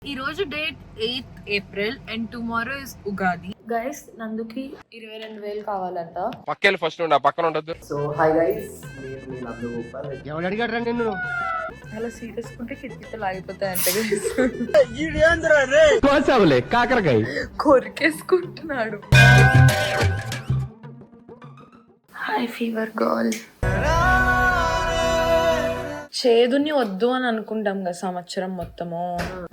ఈ రోజు date 8th April and tomorrow is Ugadi. Guys నందుకి 22,000 కావాలంట. పక్కెళ్ళి ఫస్ట్ నా పక్కన ఉండదు. సో హాయ్ గైస్, నేను మీ నందు గోపాల్. ఎవడు అడిగాడు రా నిన్ను? అలా సీరియస్కుంటే కిటికీలు ఆగిపోతాయంట. కోసావులే కాకరకాయ కొరికేసుకుంటున్నాడు. Hi fever girl. చేదుని వద్దు అని అనుకుంటాం కదా సంవత్సరం మొత్తము,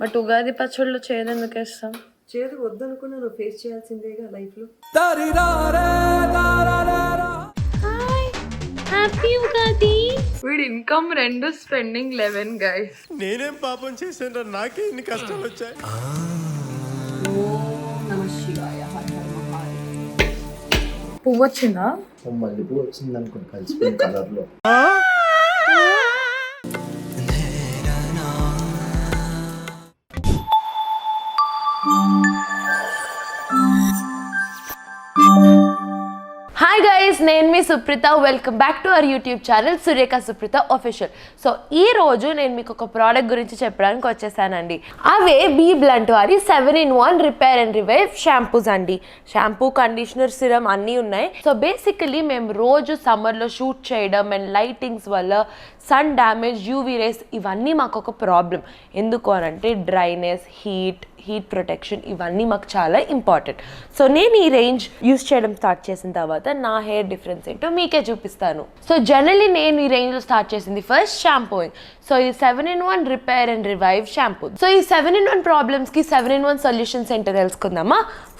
బట్ ఉగాది పచ్చడిలో చేదు ఎందుకు వేస్తాం? చేదు వద్దనుకున్నా నువ్వు ఫేస్ చేయాల్సిందేగా లైఫ్ లో. హ్యాపీ ఉగాది. వీడి ఇన్కమ్ 2, స్పెండింగ్ 11 గైస్. నేనేం పాపం చేశాను, నాకే ఇన్ని కష్టాలు వచ్చాయి. పువ్వు వచ్చిందా? మల్లెపూ వచ్చింది అనుకుని కలిసిపోయిన కలర్ లో. హాయ్ గైస్, నేను మీ Supreetha. Welcome back to our YouTube channel Surekha Supreetha official. So ఈ రోజు నేను మీకు ఒక ప్రోడక్ట్ గురించి చెప్పడానికి వచ్చేసానండి. అవే బీ బ్లంట్ వారి 7-in-1 repair and revive shampoos అండి. షాంపూ, కండిషనర్, సిరమ్ అన్నీ ఉన్నాయి. సో బేసికలీ మేము రోజు సమ్మర్లో షూట్ చేయడం అండ్ లైటింగ్స్ వల్ల సన్ డ్యామేజ్, యూవీ రేస్ ఇవన్నీ మాకు ఒక ప్రాబ్లం. ఎందుకు అనంటే డ్రైనెస్, హీట్ ప్రొటెక్షన్ ఇవన్నీ మాకు చాలా ఇంపార్టెంట్. సో నేను ఈ రేంజ్ యూస్ చేయడం స్టార్ట్ చేసిన తర్వాత నా హెయిర్ డిఫరెన్స్ ఏంటో మీకే చూపిస్తాను. సో జనరలీ నేను ఈ రేంజ్లో స్టార్ట్ చేసింది ఫస్ట్ షాంపూయింగ్. సో ఇది 7-in-1 repair and revive shampoo. So ఈ 7-in-1 ప్రాబ్లమ్స్కి 7-in-1 సొల్యూషన్స్ ఏంటో తెలుసుకుందామా.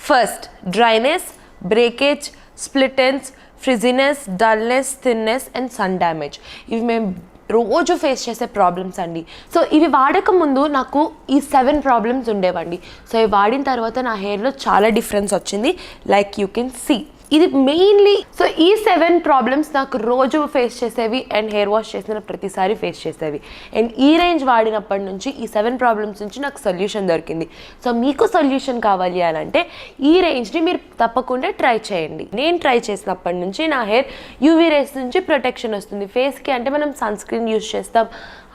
First dryness, breakage, split ends, frizziness, dullness, thinness and sun damage. ఇవి మేము రోజు ఫేస్ చేసే ప్రాబ్లమ్స్ అండి. సో ఇవి వాడక ముందు నాకు ఈ 7 ప్రాబ్లమ్స్ ఉండేవండి. సో ఇవి వాడిన తర్వాత నా హెయిర్లో చాలా డిఫరెన్స్ వచ్చింది. లైక్ యూ కెన్ సీ ఇది మెయిన్లీ. సో ఈ 7 ప్రాబ్లమ్స్ నాకు రోజు ఫేస్ చేసేవి అండ్ హెయిర్ వాష్ చేసిన ప్రతిసారి ఫేస్ చేసేవి. అండ్ ఈ రేంజ్ వాడినప్పటి నుంచి ఈ 7 ప్రాబ్లమ్స్ నుంచి నాకు సొల్యూషన్ దొరికింది. సో మీకు సొల్యూషన్ కావాలి అని అంటే ఈ రేంజ్ని మీరు తప్పకుండా ట్రై చేయండి. నేను ట్రై చేసినప్పటి నుంచి నా హెయిర్ యూవీ రేస్ నుంచి ప్రొటెక్షన్ వస్తుంది. ఫేస్కి అంటే మనం సన్ స్క్రీన్ యూస్ చేస్తాం,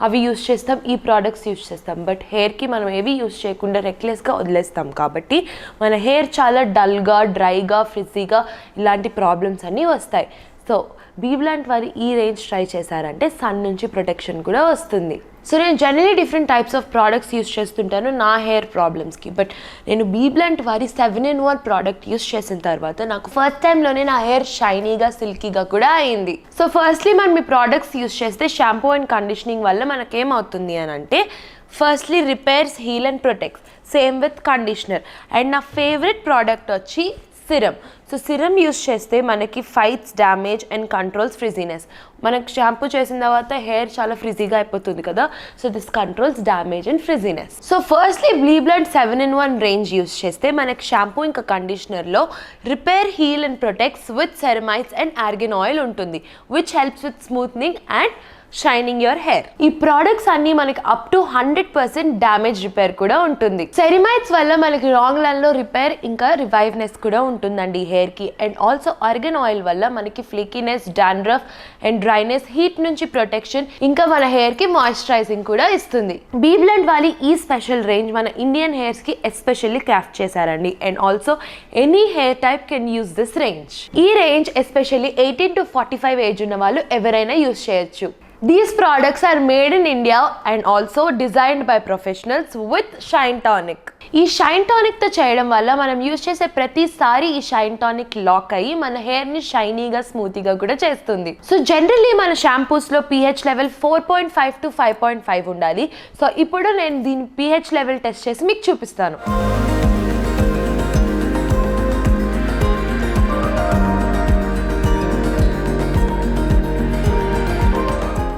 అవి యూస్ చేస్తాం, ఈ ప్రోడక్ట్స్ యూస్ చేస్తాం. బట్ హెయిర్కి మనం ఏవి యూస్ చేయకుండా రెక్లెస్గా వదిలేస్తాం కాబట్టి మన హెయిర్ చాలా డల్గా, డ్రైగా, ఫ్రిజీగా ఇలాంటి ప్రాబ్లమ్స్ అన్నీ వస్తాయి. సో బీ బ్లంట్ వారి ఈ రేంజ్ ట్రై చేశారంటే సన్ నుంచి ప్రొటెక్షన్ కూడా వస్తుంది. సో నేను generally different types of products use చేస్తుంటాను నా హెయిర్ ప్రాబ్లమ్స్కి. బట్ నేను బీ బ్లంట్ వారి 7-in-1 ప్రోడక్ట్ యూస్ చేసిన తర్వాత నాకు ఫస్ట్ టైంలోనే నా హెయిర్ షైనీగా, సిల్కీగా కూడా అయింది. సో ఫస్ట్లీ మనం ఈ ప్రోడక్ట్స్ యూస్ చేస్తే షాంపూ అండ్ కండిషనింగ్ వల్ల మనకేమవుతుంది అని అంటే firstly repairs, heal and protects. Same with conditioner. And నా ఫేవరెట్ ప్రోడక్ట్ వచ్చి సిరమ్. సో సిరమ్ యూస్ చేస్తే మనకి fights damage and controls frizziness. మనకి షాంపూ చేసిన తర్వాత హెయిర్ చాలా ఫ్రిజీగా అయిపోతుంది కదా. So this controls damage and frizziness. So firstly Be Blunt 7-in-1 range use చేస్తే మనకి షాంపూ ఇంకా కండిషనర్లో repair, heal and protects with ceramides and organ oil ఉంటుంది, which helps with smoothening and shining your hair. ఈ products అన్ని మనకి up to 100% damage repair కూడా ఉంటుంది. సెరమైడ్స్ వల్ల మనకి లాంగ్ రన్ లో రిపేర్ ఇంకా రివైవ్నెస్ కూడా ఉంటుందండి హెయిర్ కి. అండ్ ఆల్సో ఆర్గాన్ ఆయిల్ వల్ల మనకి ఫ్లేకీనెస్, డాండ్రఫ్ అండ్ డ్రైనెస్, హీట్ నుంచి ప్రొటెక్షన్, ఇంకా మన హెయిర్ కి మాయిశ్చరైజింగ్ కూడా ఇస్తుంది. బీ బ్లంట్ వాళ్ళ ఈ స్పెషల్ రేంజ్ మన ఇండియన్ హెయిర్స్ కి ఎస్పెషల్లీ క్రాఫ్ట్ చేశారండి. And also any hair type can use this range. ఈ రేంజ్ ఎస్పెషల్లీ 18 to 45 ఏజ్ ఉన్న వాళ్ళు ఎవరైనా యూస్ చేయొచ్చు. These products are made in India and also designed by professionals with Shine Tonic. ఈ shine టానిక్తో చేయడం వల్ల మనం యూజ్ చేసే ప్రతిసారి ఈ షైన్ టానిక్ లాక్ అయ్యి మన హెయిర్ని షైనీగా, స్మూతీగా కూడా చేస్తుంది. సో జనరల్లీ మన షాంపూస్లో pH లెవెల్ 4.5 to 5.5 ఉండాలి. సో ఇప్పుడు నేను దీని pH లెవెల్ టెస్ట్ చేసి మీకు చూపిస్తాను.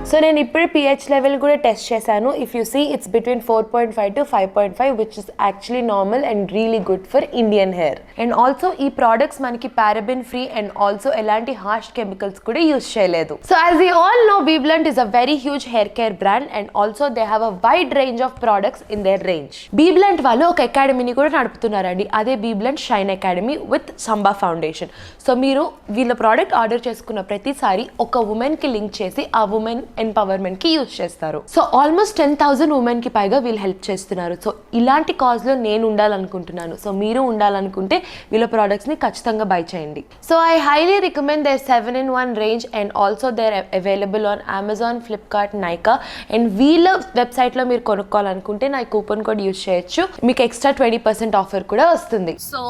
సో నేను ఇప్పుడు pH లెవెల్ కూడా టెస్ట్ చేశాను. If you see it's between 4.5 to 5.5 which is actually normal and really good for Indian hair. And also ఈ ప్రోడక్ట్స్ మనకి పారాబెన్ ఫ్రీ అండ్ ఆల్సో ఎలాంటి హార్ష్ కెమికల్స్ కూడా యూస్ చేయలేదు. So as you all know Be Blunt is a very huge hair care brand and also they have a wide range of products in their range. Be Blunt వాళ్ళు ఒక అకాడమీని కూడా నడుపుతున్నారండి. అదే Be Blunt Shine Academy with Samba Foundation. So మీరు వీళ్ళ product order చేసుకున్న ప్రతిసారి ఒక ఉమెన్కి లింక్ చేసి ఆ ఉమెన్ ఎంపవర్మెంట్కి యూజ్ చేస్తారు. సో ఆల్మోస్ట్ 10,000 ఉమెన్కి పైగా వీళ్ళు హెల్ప్ చేస్తున్నారు. సో ఇలాంటి కాజ్లో నేను ఉండాలనుకుంటున్నాను. సో మీరు ఉండాలనుకుంటే వీళ్ళ ప్రోడక్ట్స్ని ఖచ్చితంగా బై చేయండి. So I highly recommend their 7-in-1 range and also they're available on Amazon, Flipkart, Nykaa. And వీళ్ళ వెబ్సైట్లో మీరు కొనుక్కోవాలనుకుంటే నా కూపన్ కోడ్ యూజ్ చేయొచ్చు. మీకు ఎక్స్ట్రా 20% ఆఫర్ కూడా వస్తుంది. సో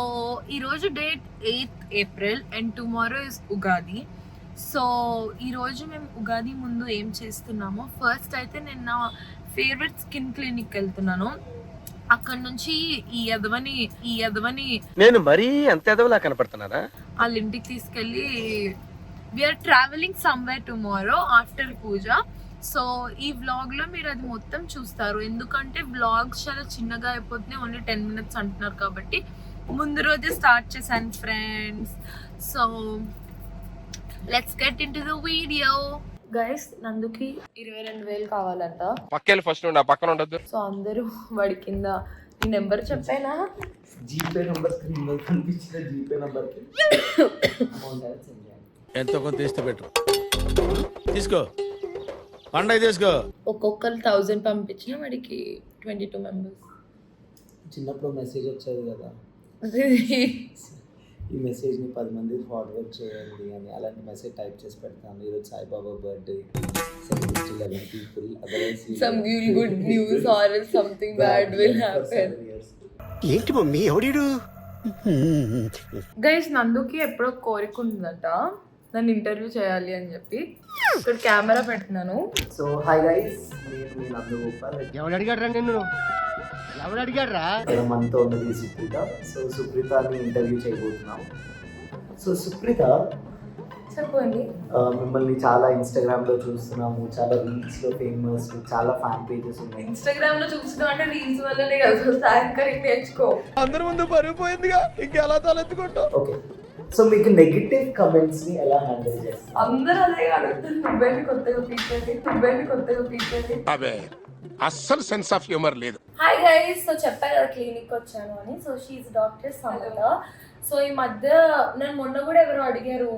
ఈరోజు date 8th April and tomorrow is Ugadi. So ఈరోజు మేము ఉగాది ముందు ఏం చేస్తున్నామో, ఫస్ట్ అయితే నేను నా ఫేవరెట్ స్కిన్ క్లినిక్ వెళ్తున్నాను. అక్కడ నుంచి ఈ ఎదవని నేను మరీ అంత ఎదవలా కనపడుతున్నారా? వాళ్ళ ఇంటికి తీసుకెళ్ళి we're travelling somewhere tomorrow after pooja. So ఈ వ్లాగ్లో మీరు అది మొత్తం చూస్తారు, ఎందుకంటే వ్లాగ్స్ చాలా చిన్నగా అయిపోతున్నాయి, ఓన్లీ 10 minutes అంటున్నారు కాబట్టి ముందు రోజే స్టార్ట్ చేశాను friends. So let's get into the video. Guys, నందుకి 22,000 కావాలంట. పక్కెళ్ళి ఫస్ట్ నా పక్కన ఉండద్దు. సో అందరూ వాడి కింద ఈ నెంబర్ చెప్పానా, జీపే నంబర్ స్క్రీన్ మీద కనిపించిన జీపే నంబర్కి అమౌంట్ అనేది సెండ్ చేయాలి. ఎంతో కొంత తీస్తే పెట్టు, తీసుకో పండగ తీసుకో. ఒక్కొక్కరు 1000 పంపించిన వాడికి 22 members. చిన్నప్పుడు మెసేజ్ వచ్చేది కదా, ఈ మెసేజ్ని 10 మందికి ఫార్వర్డ్ చేయండి అని. అలాంటి మెసేజ్ టైప్ చేసి పెడతాను. ఈరోజు Saibaba birthday, 11 people, otherwise Some good news or something bad will happen. ఏంటి మమ్మీ ఎవడీడు? గైస్, నందుకి ఎప్పుడో కోరిక ఉందంట నన్ను ఇంటర్వ్యూ చేయాలి అని చెప్పి. ఇక్కడ కెమెరా పెడుతున్నాను. సో హాయ్ గైస్, నేను మీ నందు గోపాల్. ఎవడు అడిగాడు నిన్ను? ఎవడు అడిగాడు రా? మనతో ఉన్నది సుప్రీత. సో సుప్రీతని ఇంటర్వ్యూ చేయబోతున్నాం. సో సుప్రీత, చెప్పండి. మిమ్మల్ని చాలా ఇన్స్టాగ్రామ్లో చూస్తున్నాము, చాలా రీల్స్లో ఫేమస్, చాలా ఫ్యాన్ పేజెస్ ఉన్నాయి. ఇన్స్టాగ్రామ్ లో చూస్తున్నాం అంటే రీల్స్ వల్లనే కదా, యాంకరింగ్ నేర్చుకో. అందరి ముందు పరుగు పోయిందిగా, ఇంకెలా తలెత్తుకుంటావు? ఓకే, సో మీకు నెగిటివ్ కమెంట్స్ని ఎలా హ్యాండిల్ చేస్తారు? అందరూ అదే అడుగుతుంది, నువ్వేమి కొత్తగా పీకేది. అబే అస్సలు సెన్స్ ఆఫ్ హ్యూమర్ లేదు. హాయ్ గైస్, సో చెప్పా కదా క్లినిక్ వచ్చాను అని. So she is doctor Samatha. So ఈ మధ్య నేను మొన్న కూడా ఎవరో అడిగారు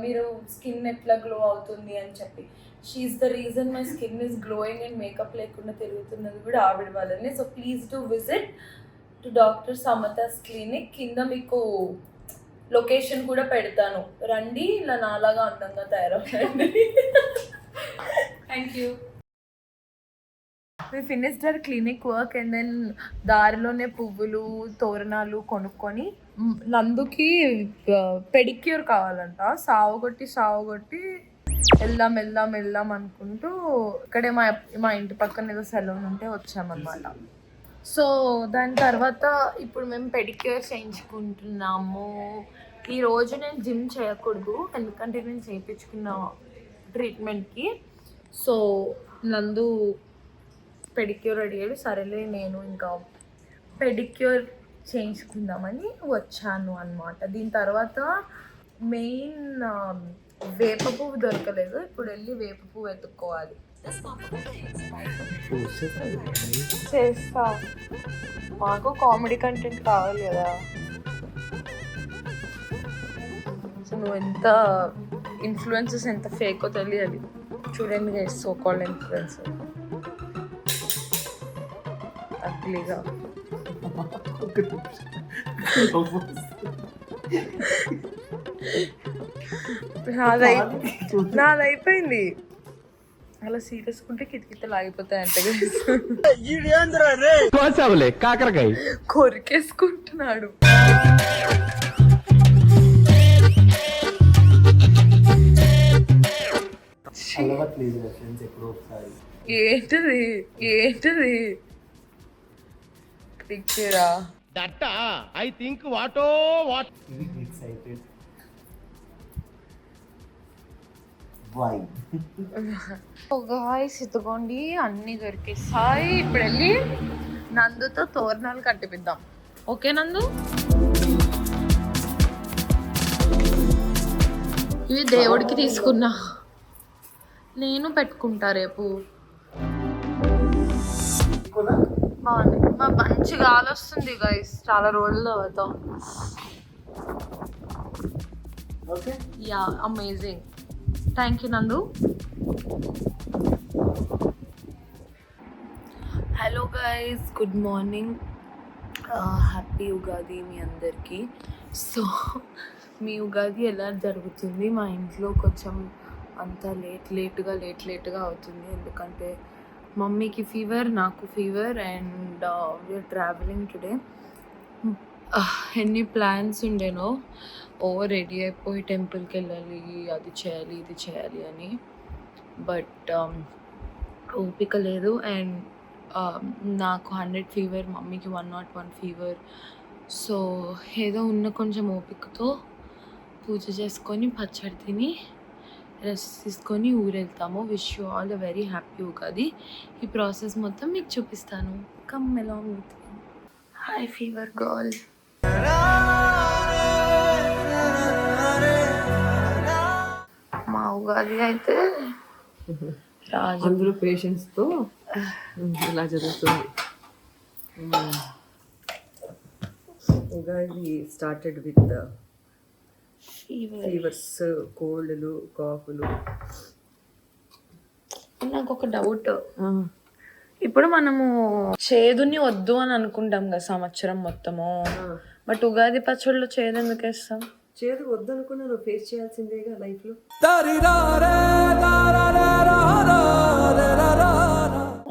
మీరు స్కిన్ ఎట్లా గ్లో అవుతుంది అని చెప్పి. She's the reason my skin is glowing and makeup లేకుండా తిరుగుతున్నది కూడా ఆవిడ వల్లనే. So please do visit to doctor Samatha's clinic. కింద మీకు లొకేషన్ కూడా పెడతాను, రండి, ఇలా నాలాగా అందంగా తయారవునండి. Thank you. We finished our clinic work and then దారిలోనే పువ్వులు, తోరణాలు కొనుక్కొని నందుకి పెడిక్యూర్ కావాలంట. సావుగొట్టి వెళ్దాం అనుకుంటూ ఇక్కడే మా ఇంటి పక్కన ఏదో సెలూన్ ఉంటే వచ్చామన్నమాట. సో దాని తర్వాత ఇప్పుడు మేము పెడిక్యూర్ చేయించుకుంటున్నాము. ఈరోజు నేను జిమ్ చేయకూడదు, ఎందుకంటే నేను చేయించుకున్న ట్రీట్మెంట్కి. సో నందు పెడిక్యూర్ అడిగాడు, సరేలే నేను ఇంకా పెడిక్యూర్ చేయించుకుందామని వచ్చాను అన్నమాట. దీని తర్వాత మెయిన్ వేప పువ్వు దొరకలేదు, ఇప్పుడు వెళ్ళి వేప పువ్వు వెతుక్కోవాలి. చేస్తా, మాకు కామెడీ కంటెంట్ కావాలి కదా. సో నువ్వు ఎంత ఇన్ఫ్లుయెన్సెస్ ఎంత ఫేకో తెలియాలి. చూడండి గైస్, సో కాల్డ్ ఇన్ఫ్లుయెన్సర్ అగ్లీగా. నాది అయిపోయింది. అలా సీరియస్కుంటే కితకితలు ఆగిపోతాయంట. కాకరకాయ కొరికేసుకుంటున్నాడు. అలవాట్లేదు ఫ్రెండ్స్, ఎప్పుడో ఒకసారి. ఏంటిది పిక్చరా? దట్ ఐ థింక్ వాటో వాట్ ఎక్సైటెడ్. వై? గాయ్స్, ఇదిగోండి అన్నీ దొరికేసాయి. ఇప్పుడు వెళ్ళి నందుతో తోరణాలు కట్టిపిద్దాం. ఓకే నందు? ఇవి దేవుడికి తీసుకున్నా, నేను పెట్టుకుంటా రేపు. బాగుంది, మా మంచి గాలి వస్తుంది గైస్, చాలా రోజుల తర్వాత. Okay, yeah, amazing. Thank you Nandu. Hello guys, good morning, happy Ugadi మీ అందరికీ. సో మీ ఉగాది ఎలా జరుగుతుంది? మా ఇంట్లో కొంచెం అంతా లేట్గా అవుతుంది, ఎందుకంటే మమ్మీకి ఫీవర్, నాకు fever, and we're travelling today. ఎన్ని ప్లాన్స్ ఉండేనో, రెడీ అయిపోయి టెంపుల్కి వెళ్ళాలి, అది చేయాలి ఇది చేయాలి అని, బట్ ఓపిక లేదు. అండ్ నాకు 100 ఫీవర్, మమ్మీకి 101 ఫీవర్. సో ఏదో ఉన్న కొంచెం ఓపికతో పూజ చేసుకొని పచ్చడి తిని రెస్ట్ తీసుకొని ఊరెళ్తాము. Wish you all a very happy Ugadi. ఈ ప్రాసెస్ మొత్తం మీకు చూపిస్తాను. Come along with me. Hi fever girl. మా ఉగాది అయితే రాజు అందరూ పేషెంట్స్తో ఇలా జరుగుతుంది. ఉగాది స్టార్టెడ్ విత్ ఫీవర్స్, కోల్డ్లు, కాఫ్లు. నాకు ఒక డౌట్, ఇప్పుడు మనము చేదుని వద్దు అని అనుకుంటాం కదా సంవత్సరం మొత్తము, బట్ ఉగాది పచ్చడిలో చేదు ఎందుకు వేస్తాం? చేదు వద్దనుకున్నా నువ్వు ఫేస్ చేయాల్సిందేగా లైఫ్లో.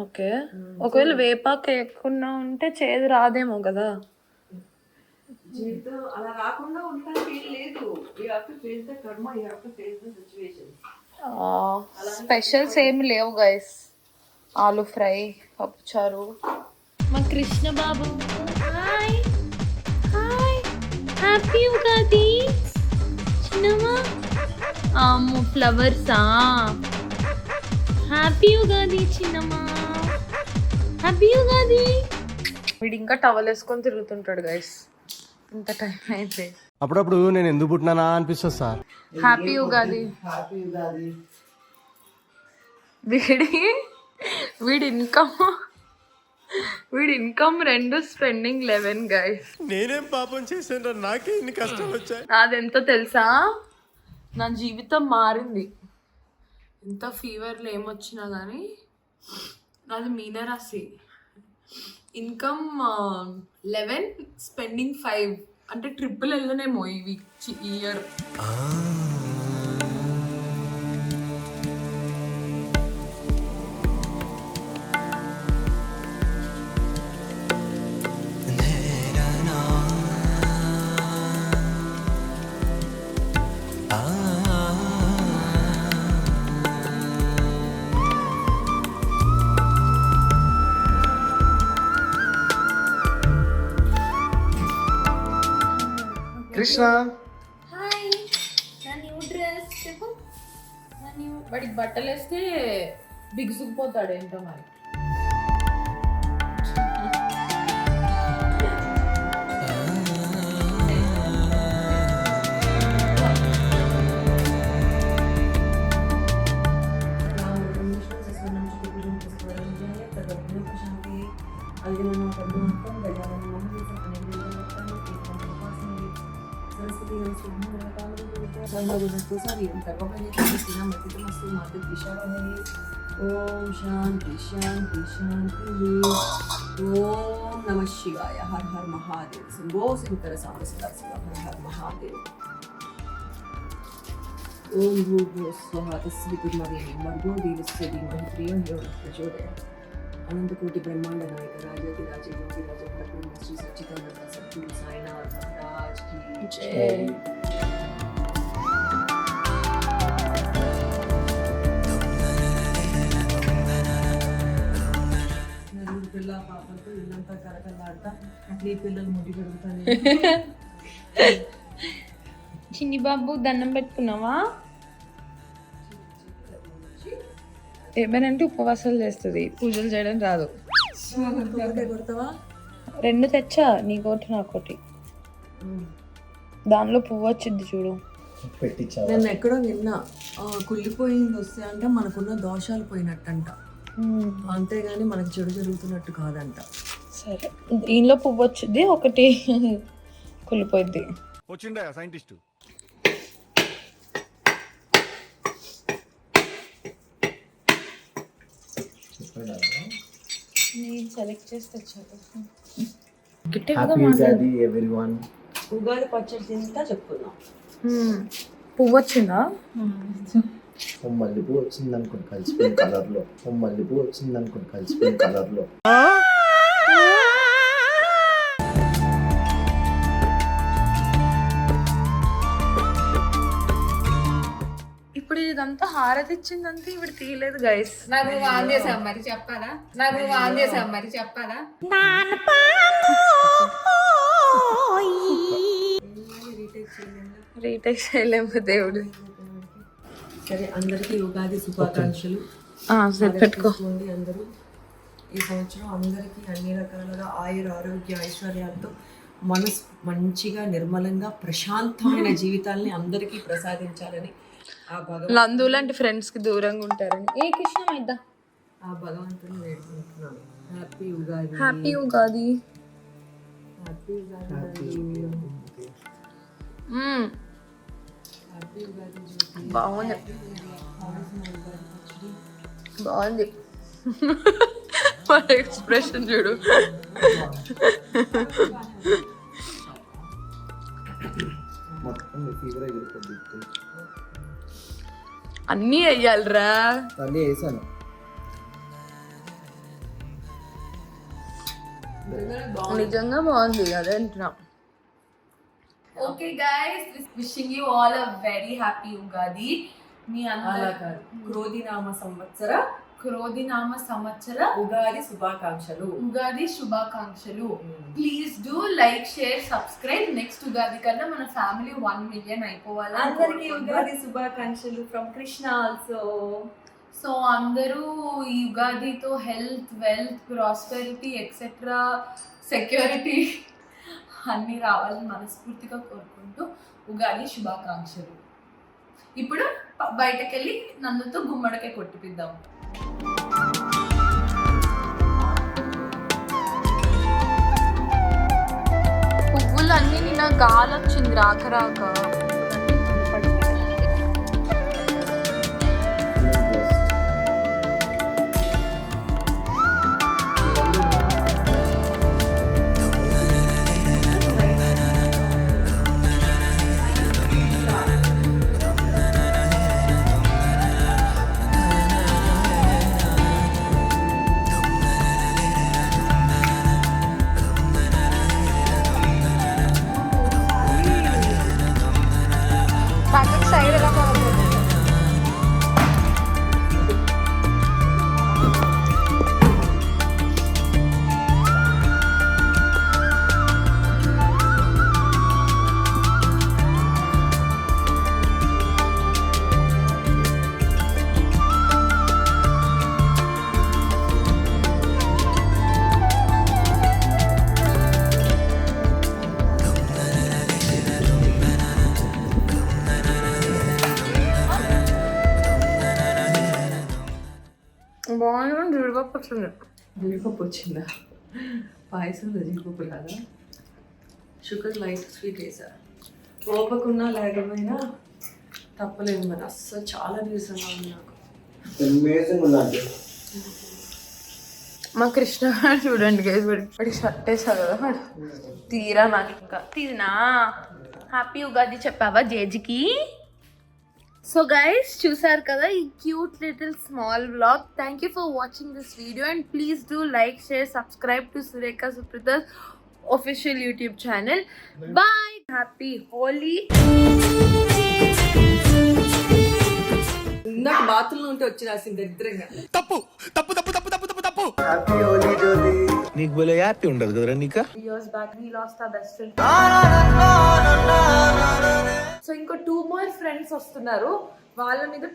ఓకే, ఒకవేళ వేపాకు వేయకుండా ఉంటే చేదు రాదేమో కదా. జీవితం అలా రాకుండా ఉండడానికి ఏం లేదు. You have to face the karma, you have to face the situation. Specials ఏమి లేవు గైస్. ఆలు ఫ్రై, పప్పుచారు. మా Krishna Babu hi hi, happy Ugadi చిన్నమా. ఫ్లవర్సా, హ్యాపీ ఉగాది చిన్నమా, హ్యాపీ ఉగాది. వీడు ఇంకా టవల్ వేసుకొని తిరుగుతుంటాడు గైస్, ఇంత టైం అయితే. అప్పుడప్పుడు నేను ఎందుకు పుట్టినానా అనిపిస్తుంది sir. Happy Ugadi. Happy Ugadi. వీడి ఇన్కమ్ 2, స్పెండింగ్ 11 గైస్. నేనేం పాపం చేశాను, నాకే ఇన్ని కష్టాలు వచ్చాయి. నాదెంతో తెలుసా, నా జీవితం మారింది. ఎంత ఫీవర్లు ఏమొచ్చినా కానీ నాది మీనరాశి. ఇన్కమ్ 11, స్పెండింగ్ 5, అంటే ట్రిపుల్ వెళ్ళనేమో ఈ ఇయర్. కృష్ణ హాయ్, నా న్యూ డ్రెస్ చెప్పు. వాడికి బట్టలు వేస్తే బిగుసుకుపోతాడు ఏంటో మరి. ఓం శాంతి శాంతి శాంతి. ఓం నమ శివాయ. హర్ హర్ మహాదేవ్. శంభో శంకర సాంబ సదాశివ. హర్ హర్ మహాదేవ్. ఓం భూర్భువః స్వః తస్సవితుర్వరేణ్యం భర్గో దేవस्य ధీమహి ధియో యో నః ప్రచోదయాత్. అనంతకోటి బ్రహ్మాండ నాయక రాజాది రాజ యోగి రాజ భగవాన్ శ్రీ సచ్చిదానంద సద్గురు సాయినాథ్ మహారాజ్ की जय. పిల్ల పాపంతో ఇల్లంతా కరకలాడతా నీ పిల్లలు ముడి పెరుగుతానే. చిన్ని బాబు దండం పెట్టుకున్నావా? ఏమేనంటే ఉపవాసాలు చేస్తుంది, పూజలు చేయడం రాదు. కొడతావా? 2 తెచ్చా, నీకోటి నాకోటి. దానిలో పువ్వు వచ్చింది చూడు. పెట్టించావా? నేను ఎక్కడో విన్నా, కుళ్ళిపోయింది వస్తే అంటే మనకున్న దోషాలు పోయినట్టంట, అంతేగాని మనకి చెడు జరుగుతున్నట్టు కాదంట. సరే, దీనిలో పువ్వు వచ్చింది, ఒకటి కుళ్ళిపోయింది. వచ్చిండా సైంటిస్ట్? సెలెక్ట్ చేసి తెచ్చారు. Happy Ugadi everyone. ఉగాది పచ్చడి తింటా చెప్పుకుందాం. పువ్వు వచ్చిందా? ఓ మల్లెపూ వచ్చింది అనుకోండి కలిసిపోయిన కలర్లో. ఓ మల్లెపూ వచ్చింది అనుకోండి కలిసిపోయిన కలర్లో. ఇప్పుడు ఇదంతా హారతి ఇచ్చిందంటే ఇప్పుడు తీయలేదు గైస్. నాకు ఆన్ చేసాం మరి చెప్పాలా? నాకు ఆన్ చేసాం మరి చెప్పాలా? రీటేక్ చేయలేము దేవుడు. సరే, అందరికీ ఉగాది శుభాకాంక్షలు. పెట్టుకో. చేసుకోండి అందరూ. ఈ సంవత్సరం అందరికీ అన్ని రకాలుగా ఆయుర ఆరోగ్య ఐశ్వర్యాలతో మనసు మంచిగా నిర్మలంగా ప్రశాంతమైన జీవితాల్ని అందరికీ ప్రసాదించాలని ఆ లందు లాంటి ఫ్రెండ్స్ కి దూరంగా ఉంటారని ఏ కృష్ణ ఇద్దా ఆ భగవంతుని వేడుకుంటున్నాను. Happy Ugadi. Happy Ugadi. Happy Ugadi. Happy Ugadi Jyoti. బాగుంది బాగుంది. ఎక్స్ప్రెషన్ చూడు. మొత్తం ఫీవర్ అయిపోతుంది. అన్నీ వెయ్యాలిరా. అన్నీ వేసాను. నిజంగా బాగుంది అదే అంటున్నా. Okay guys, wishing you all a very happy Ugadi. మీ క్రోధినామ సంవత్సర ఉగాది శుభాకాంక్షలు. ఉగాది శుభాకాంక్షలు. Please do like, share, subscribe. Next Ugadi కన్నా మన ఫ్యామిలీ 1 million అయిపోవాలి. అందరికీ ఉగాది శుభాకాంక్షలు ఫ్రమ్ కృష్ణ ఆల్సో. సో అందరూ ఈ ఉగాదితో health, wealth, prosperity etcetera security అన్నీ రావాలని మనస్ఫూర్తిగా కోరుకుంటూ ఉగాది శుభాకాంక్షలు. ఇప్పుడు బయటకెళ్ళి నందుతో గుమ్మడికాయ కొట్టిపిద్దాం. పువ్వులన్నీ నిన్న గాలి వచ్చింది రాక రాక. బాగుంది. జీడిపప్పు వచ్చింది. జీడిపప్పు వచ్చిందా? పాయసంలో జీడిపప్పు కాదా? షుగర్ లైట్ స్వీట్ వేసా. ఓపకున్నా లేకపోయినా తప్పలేదు మరి. అస్సలు చాలా నీరసంగా ఉంది నాకు. అమేజింగ్ ఉందండి. మా కృష్ణ చూడండి గైస్, వాడికి షర్ట్ వేసా కదా వాడు తీరా నాకు ఇంకా తీరినా. హ్యాపీ ఉగాది చెప్పావా జేజికి? సో గైస్, చూసారు కదా ఈ cute little small vlog. Thank you for watching this video and please do like, share, subscribe to Surekha Supreetha's official YouTube channel. Bye. Happy Holi. నాకు బాత్రూంలో ఉంటే వచ్చి రాసింది దరిద్రంగా. తప్పు తప్పు తప్పు తప్పు తప్పు తప్పు తప్పు. హ్యాపీ హోలీ జ్యోతి. నీకు బోలే హ్యాపీ ఉండదు కదరా నీకా? Years back we lost our best friend. So ఇంకో 2 more friends వస్తున్నారు. వాళ్ళ మీద